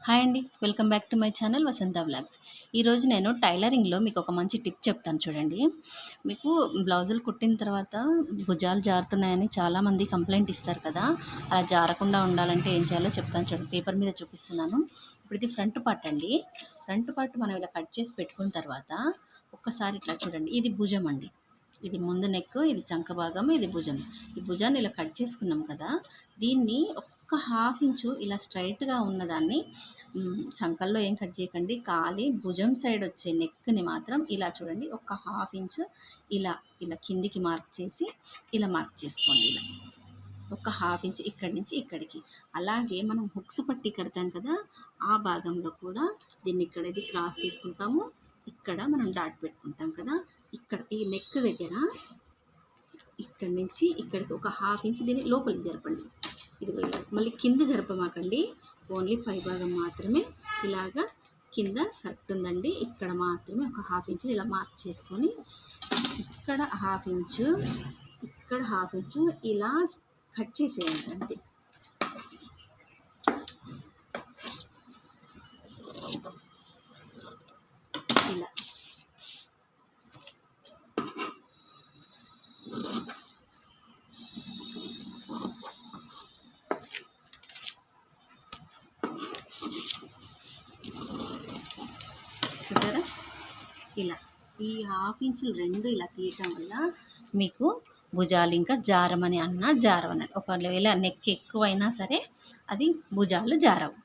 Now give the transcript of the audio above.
Hi అండి. Welcome back to my channel Vasantha vlogs. ఈరోజు నేను టైలరింగ్‌లో మీకు ఒక మంచి టిప్ చెప్తాను చూడండి. మీకు బ్లౌజులు కుట్టిన తర్వాత భుజాలు జారుతున్నాయని చాలామంది కంప్లెయింట్ ఇస్తారు కదా! అలా జారకుండా ఉండాలంటే ఏం చేయాలో చెప్తాను చూడండి. పేపర్ మీద చూపిస్తున్నాను. ఇప్పుడు ఇది ఫ్రంట్ పార్ట్ అండి. ఫ్రంట్ పార్ట్ మనం ఇలా కట్ చేసి పెట్టుకున్న తర్వాత ఒక్కసారి ఇట్లా చూడండి. ఇది భుజం అండి. ఇది ముందు నెక్, ఇది చంక భాగం, ఇది భుజం. ఈ భుజాన్ని ఇలా కట్ చేసుకున్నాం కదా! దీన్ని ఒక్క హాఫ్ ఇంచు ఇలా స్ట్రైట్‌గా ఉన్నదాన్ని చంకల్లో ఏం కట్ చేయకండి. ఖాళీ భుజం సైడ్ వచ్చే నెక్ని మాత్రం ఇలా చూడండి. ఒక హాఫ్ ఇంచ్ ఇలా ఇలా కిందికి మార్క్ చేసి ఇలా మార్క్ చేసుకోండి. ఇలా ఒక హాఫ్ ఇంచ్ ఇక్కడి నుంచి ఇక్కడికి. అలాగే మనం హుక్స్ పట్టి కడతాం కదా, ఆ భాగంలో కూడా దీన్ని ఇక్కడ ఇది క్రాస్ తీసుకుంటాము. ఇక్కడ మనం డాట్ పెట్టుకుంటాం కదా, ఇక్కడ ఈ నెక్ దగ్గర ఇక్కడి నుంచి ఇక్కడికి ఒక హాఫ్ ఇంచ్ దీన్ని లోపలికి జరపండి. ఇది మళ్ళీ కింద జరపమాకండి, ఓన్లీ పై భాగం మాత్రమే. ఇలాగా కింద కరెక్ట్ ఉందండి. ఇక్కడ మాత్రమే ఒక హాఫ్ ఇంచ్ ఇలా మార్క్ చేసుకొని ఇక్కడ హాఫ్ ఇంచు, ఇక్కడ హాఫ్ ఇంచు ఇలా కట్ చేసేయండి అంతే. ఇలా చూసారా? ఇలా ఈ హాఫ్ ఇంచులు రెండు ఇలా తీయటం వల్ల మీకు భుజాలు ఇంకా జారమని అన్నా జారవనండి. ఒకవేళ నెక్ ఎక్కువైనా సరే అది భుజాలు జారవు.